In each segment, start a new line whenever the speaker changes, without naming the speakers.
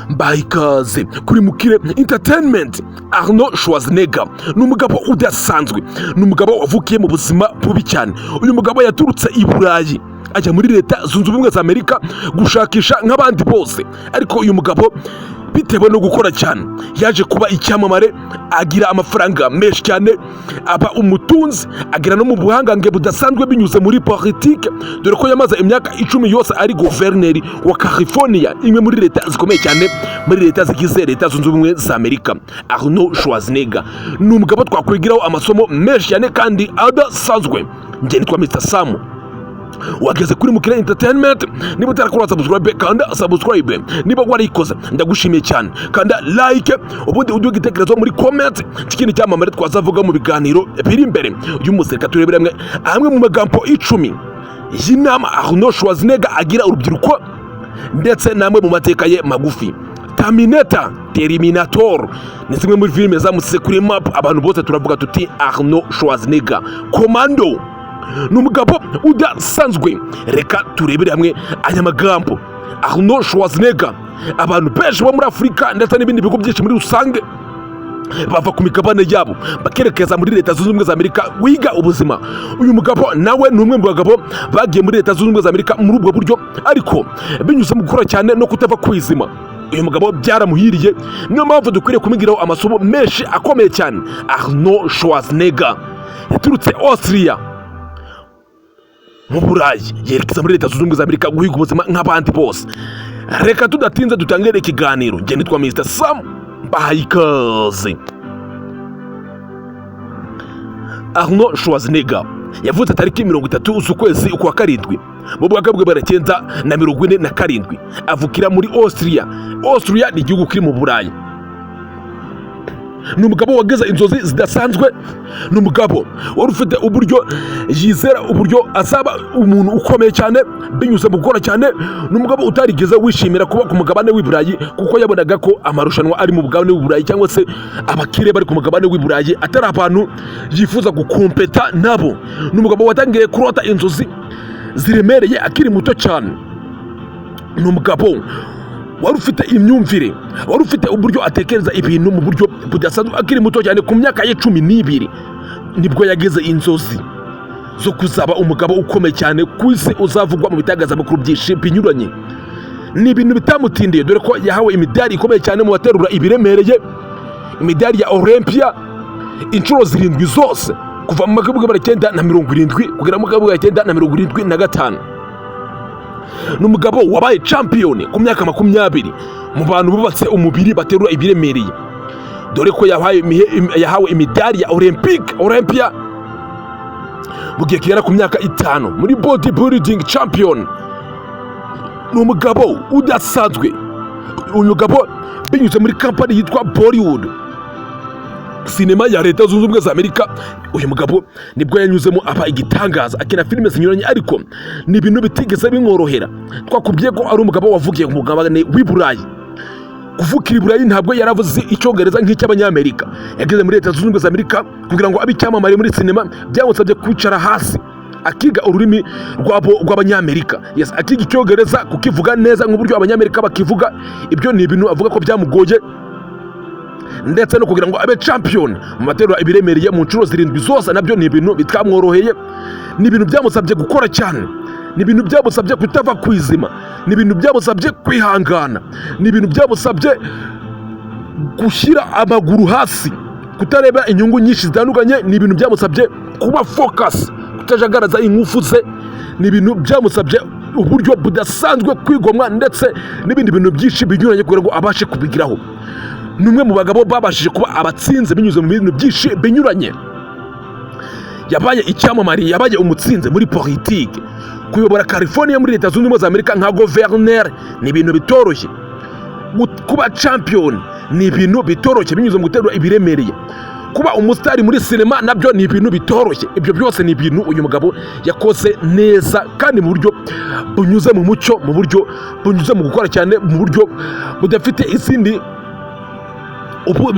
mbaye ikaze kuri Mukire Entertainment. Arnold Schwarzenegger ni umugabo udasanzwe, ni umugabo wavukiye mu buzima bubi cyane. Uyu mugabo yaturutse i Burayi ajya muri Leta Zunze Ubumwe za Amerika gushakisha nk'abandi bose, ariko uyu mugabo bitewe no gukora cyane yaje kuba icyamamare, agira amafaranga menshi cyane, aba umutunzi, agira no mu buhangange budasanzwe binyuze muri politike, dore ko yamaze imyaka 10 yose ari guverineri wa California, imwe muri leta zikomeye cyane muri leta zigize Leta Zunze Ubumwe za Amerika. Arnold Schwarzenegger ni umugabo twakwigiraho amasomo menshi cyane kandi adasanzwe. Njye nitwa Mr. Sam, wageze kuri Mukire Entertainment. Niba utarakora subscribe, kanda subscribe. Niba warikoze ndagushimiye cyane, kanda like, ubundi ujye igitekerezo muri comment cy'ikindi cyamamare twazavuga mu biganiro biri imbere. Uyu museka turebere hamwe mu magambo 10 y'inama Arnold Schwarzenegger agira urubyiruko ndetse namwe mu mateka ye magufi. Terminator ni zimwe muri filime zamusize kuri map, abantu bose turavuga tuti Arnold Schwarzenegger. Commando ni umugabo udasanzwe. Reka turebere hamwe aya magambo. Arnold Schwarzenegger, abantu benshi bo muri Afurika ndetse n'ibindi bihugu byinshi muri rusange bava ku migabane yabo bakerekeza muri Leta Zunze Ubumwe za Amerika wiga ubuzima. Uyu mugabo nawe ni umwe mu bagabo bagiye muri Leta Zunze Ubumwe za Amerika muri ubwo buryo, ariko binyuze mu gukora cyane no kutava kwizima. Uyu mugabo byaramuhiriye, niyo mpamvu dukwiriye kumigiraho amasomo menshi akomeye cyane. Arnold Schwarzenegger yaturutse Austria mu Burayi yerekeza muri Leta Zunze Ubumwe za Amerika guhiga ubuzima nk'abandi bose. Reka tudatinze dutangire ikiganiro. Njye nitwa Mr. Sam, mbahaye ikaze. Arnold Schwarzenegger yavutse tariki 30 z'ukwezi kwa karindwi mu mwaka w'1947. avukira muri Austria. Austria ni igihugu kiri mu Burayi. Ni umugabo wageze inzozi zidasanzwe, ni umugabo wari ufite uburyo yizera uburyo azaba umuntu ukomeye cyane binyuze mu gukora cyane. Ni umugabo utarigeze wishimira kuba ku mugabane w'i Burayi, kuko yabonaga ko amarushanwa ari mu mugabane w'i Burayi cyangwa se abakire bari ku mugabane w'i Burayi atari abantu yifuza gukompeta nabo. Ni umugabo watangiye kurota inzozi ziremereye akiri muto cyane. Ni umugabo wari ufite imyumvire, wari ufite uburyo atekereza ibintu mu buryo budasanzwe akiri muto cyane. Ku myaka ye 12 nibwo yageze inzozi zo kuzaba umugabo ukomeye cyane ku isi, uzavugwa mu bitangazamakuru byinshi binyuranye. Ni ibintu bitamutindiye, dore ko yahawe imidari ikomeye cyane mu baterura ibiremereye, imidari ya Olympia inshuro 7 zose, kuva mu mwaka w'1970 kugera mu mwaka w'1975. Ni umugabo wabaye champion ku myaka 20 mu bantu bubatse umubiri baterura ibiremereye, dore ko yahawe imidari ya Olympia mu gihe kigera ku myaka 5 muri bodybuilding champion. Ni umugabo udasanzwe. Uyu mugabo binyuze muri company yitwa Bollywood, sinema ya Leta Zunze Ubumwe za Amerika. Uyu mugabo nibwo yanyuzemo aba igitangaza, akina filime zinyuranye, ariko ni ibintu bitigeze bimworohera. Twakubwiye ko ari umugabo wavugiye mu mugabane w'i Burayi. Kuvukira i Burayi ntabwo yaravuze icyongereza nk'icy'abanyamerika. Yageze muri Leta Zunze Ubumwe za Amerika kugira ngo abe icyamamare muri sinema, byamusabye kwicara hasi akiga ururimi rw'abanyamerika. Yes, akiga icyongereza kukivuga neza nk'uburyo abanyamerika bakivuga. Ibyo ni ibintu avuga ko byamugoye, ndetse no kugira ngo abe champion mu materura ibiremereye mu nshuro 7 zose, nabyo ni ibintu bitamworoheye. Ni ibintu byamusabye gukora cyane, ni ibintu byamusabye kutava kwizima, ni ibintu byamusabye kwihangana, ni ibintu byamusabye gushyira amaguru hasi, kutareba inyungu nyinshi zitandukanye. Ni ibintu byamusabye kuba focus, kutajagaraza ingufu ze. Ni ibintu byamusabye uburyo budasanzwe kwigomwa, ndetse n'ibindi bintu byinshi binyuranye kugira ngo abashe kubigiraho. Ni umwe mu bagabo babashije kuba abatsinze binyuze mu bintu byinshi binyuranye. Yabaye icyamamare, yabaye umutsinze muri politike. Kuyobora California muri Leta Zunze Ubumwe za Amerika nka governor ni ibintu bitoroshye. Kuba champion ni ibintu bitoroshye binyuze mu guterura ibiremereye. Kuba umusitari muri sinema nabyo ni ibintu bitoroshye. Ibyo byose ni ibintu uyu mugabo yakoze neza, kandi mu buryo bunyuze mu mucyo, mu buryo bunyuze mu gukora cyane, mu buryo budafite izindi,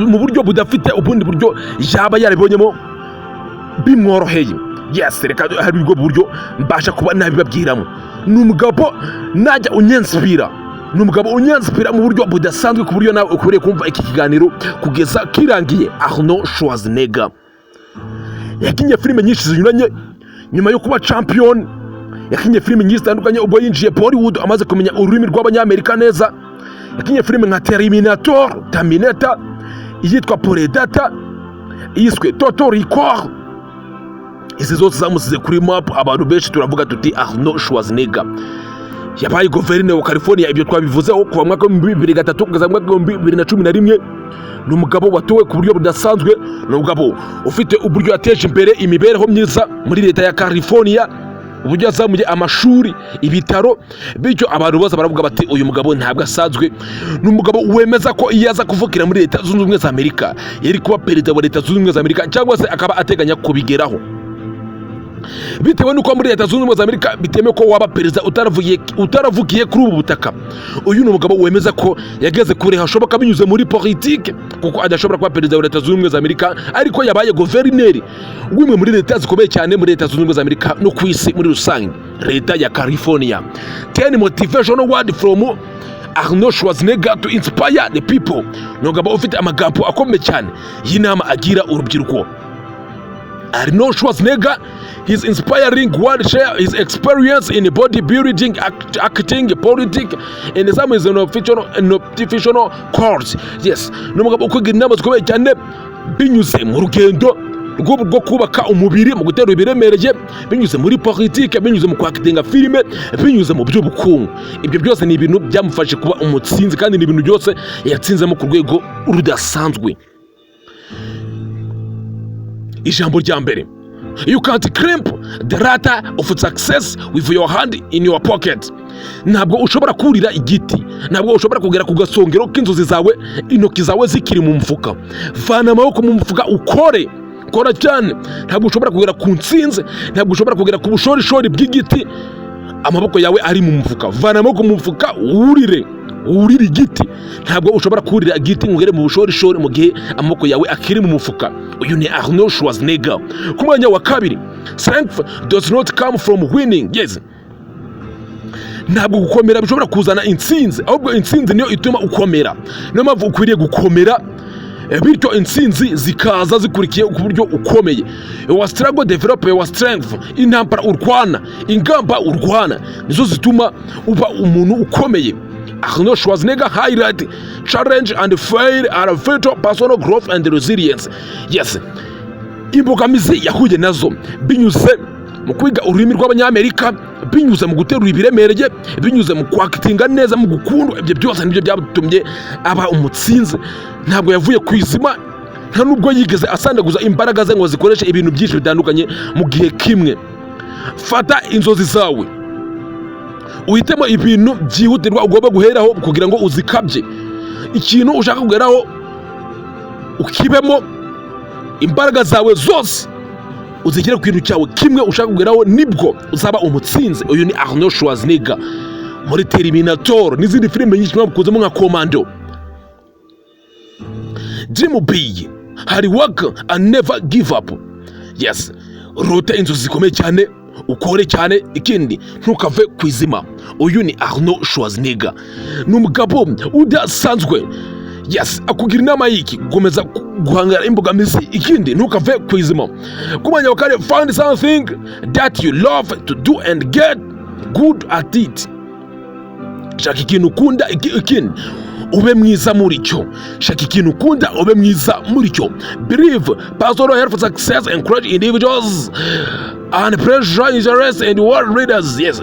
mu buryo budafite ubundi buryo yaba yarabonyemo bimworoheye. Yes, reka hari ubwo buryo mbasha kuba nabibabwiramo. Ni umugabo najya unyenspira, ni umugabo unyanspira mu buryo budasanzwe ku buryo nawe ukwiriye kumva iki kiganiro kugeza kirangiye. Arnold Schwarzenegger yakinnye filime nyinshi zinyuranye nyuma yo kuba champion. Yakinnye filime nyinshi zitandukanye ubwo yinjiye Hollywood amaze kumenya ururimi rw'abanyamerika neza. Yakinnye filime nka Terminator, iyitwa Predator, iyiswe Total Recall. Izi zose zamusize kuri map. Abantu benshi turavuga tuti Arnold Schwarzenegger yabaye guverineri wa California. Ibyo twabivuzeho kuva mu mwaka wa 2003 kugeza mu mwaka wa 2011. Ni umugabo watowe ku buryo budasanzwe. Ni umugabo ufite uburyo yateje imbere imibereho myiza muri leta ya California, uburyo yazamuye amashuri, ibitaro. Bityo abantu bose baravuga bati uyu mugabo ntabwo asanzwe. Ni umugabo wemeza ko iyo aza kuvukira muri leta zunze ubumwe za Amerika yari kuba perezida wa leta zunze ubumwe za Amerika, cyangwa se akaba ateganya kubigeraho. Bitewe nuko muri leta zunze ubumwe za Amerika bitemewe ko waba perezida utaravugiye kuri ubu butaka. Uyu ni umugabo wemeza ko yageze kure hashoboka binyuze muri politike, kuko adashobora kuba perezida wa leta zunze ubumwe za Amerika ariko yabaye guverineri w'imwe muri leta zikomeye cyane muri leta zunze ubumwe za Amerika no ku isi muri rusange, leta ya California. 10 motivational word from Arnold Schwarzenegger to inspire the people. Ni umugabo ufite amagambo akomeye cyane y'inama agira urubyiruko. Arnold Schwarzenegger, his inspiring word share his experience in bodybuilding, acting, politics, and some is an fictional course. Yes, ni umugabo ukwigira inama zikomeye cyane binyuze mu rugendo rwo kubaka umubiri, mu gutera ibiremereye, binyuze muri politike, binyuze mu kwakitinga filime, binyuze mu by'ubukungu. Ibyo byose ni ibintu byamufashe kuba umutsinzi, kandi ni ibintu byose yatsinzemo ku rwego rudasanzwe. Ijambo rya mbere: you can't crimp the ladder of success with your hand in your pocket. Ntabwo ushobora kurira igiti, ntabwo ushobora kugera ku gasongero k'inzozi zawe intoki zawe zikiri mu mufuka. Vana amaboko mu mufuka ukore, kora cyane. Ntabwo ushobora kugera ku ntsinzi, ntabwo ushobora kugera ku bushorishori bw'igiti amaboko yawe ari mu mufuka. Vana amaboko mu mufuka wurire igiti. Ntabwo ushobora kurira igiti ngere mu bushorishori mu gihe amaboko yawe akiri mu mufuka. Uyu ni Arnold Schwarzenegger. Ku mwanya wa kabiri: strength does not come from winning. Yes, ntabwo gukomera bishobora kuzana intsinzi, ahubwo intsinzi niyo ituma ukomera. Niyo mpamvu ukwiriye gukomera, bityo intsinzi zikaza zikurikiye ku buryo ukomeye. Your struggle develop your strength. Intambara urwana, ingamba urwana nizo zituma uba umuntu ukomeye. Arnold Schwarzenegger highlight challenge and fail are vital personal growth and resilience. Yes, imbogamizi yahuye nazo binyuze mu kwiga ururimi rw'abanyamerika, binyuze mu guterura ibiremereye, binyuze mu kwakitinga neza, mu gukundwa. Ibyo byose nibyo byatumye aba umutsinzi. Ntabwo yavuye ku izima, nta nubwo yigeze asandaguza imbaraga ze ngo zikoreshe ibintu byinshi bitandukanye mu gihe kimwe. Fata inzozi zawe, uhitemo ibintu byihutirwa ugomba guheraho kugira ngo uzikabye. Ikintu ushaka kugeraho ukibemo imbaraga zawe zose, uzigere ku kintu cyawe kimwe ushaka kugeraho, nibwo uzaba umutsinzi. Uyu ni Arnold Schwarzenegger muri Terminator n'izindi filime nyinshi mwakuzemo nka Commando. Dream big, hard work and never give up. Yes, rota inzozi zikomeye cyane, ukore cyane, ikindi ntukave ku izima. Uyu ni Arnold Schwarzenegger. Ni umugabo udasanzwe. Yes, akugira inama y'iki: gukomeza guhangara imbogamizi, ikindi ntukave ku izima. Ku mwanya wa kane: find something that you love to do and get good at it. Shaka ikintu ukunda, ikindi ube mwiza muri cyo. Shaka ikintu ukunda, ube mwiza muri cyo. Believe personal health success encourage individuals and pressure interest and world leaders. Yes,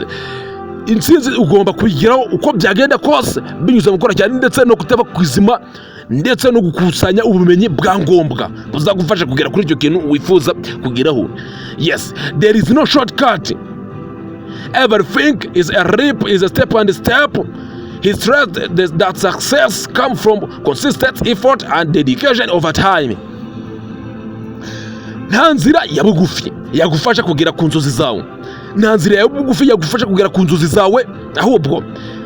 intsinzi ugomba kuyigeraho uko byagenda kose binyuze mu gukora cyane, ndetse no kutaba ku izima, ndetse no gukusanya ubumenyi bwa ngombwa buzagufasha kugera kuri icyo kintu wifuza kugeraho. Yes, there is no shortcut. Everything is a leap, is a step and step. He stressed that success comes from consistent effort and dedication over time. Nta nzira ya bugufi yagufasha kugera ku nzozi zawe. Nta nzira ya bugufi yagufasha kugera ku nzozi zawe, ahubwo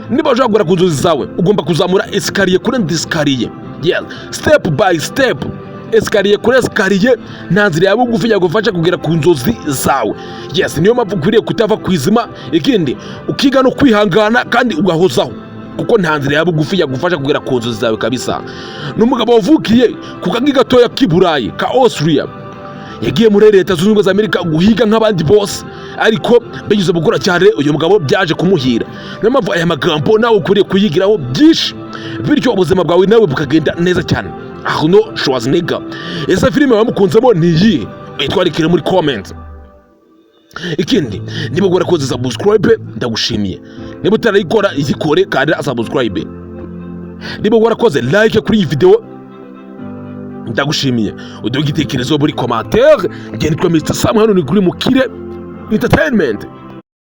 niba ushaka kugera ku nzozi zawe ugomba kuzamura esikariye kuri esikariye. Yes, step by step, esikariye kuri esikariye. Nta nzira ya bugufi yagufasha kugera ku nzozi zawe. Yes, niyo mpamvu ukwiriye kutava ku izima, ikindi ukiga no kwihangana kandi ugahozaho. kuko nta nzira ya bugufi yagufasha kugera ku nzozi zawe kabisa. N'umugabo wavukiye ku kagi gatoya k'Iburayi ka Austria, yagiye muri Leta Zunze Ubumwe za Amerika guhiga nk'abandi bose, ariko binyuze mu gukora cyane uyu mugabo byaje kumuhira. Niyo mpamvu aya magambo nawe ukwiriye kuyigiraho byinshi, bityo ubuzima bwawe nawe bukagenda neza cyane. Arnold Schwarzenegger, ese filime wamukunzemo ni iyi? Itwarikire muri comment. Ikindi, niba warakoze subscribe ndagushimiye, niba utarayikora izikore kandi subscribe, niba warakoze like kuri iyi video ndagushimiye, uduhe igitekerezo muri commentaire. Ngenditwa Mr Sam, hano ni kuri Mukire Entertainment.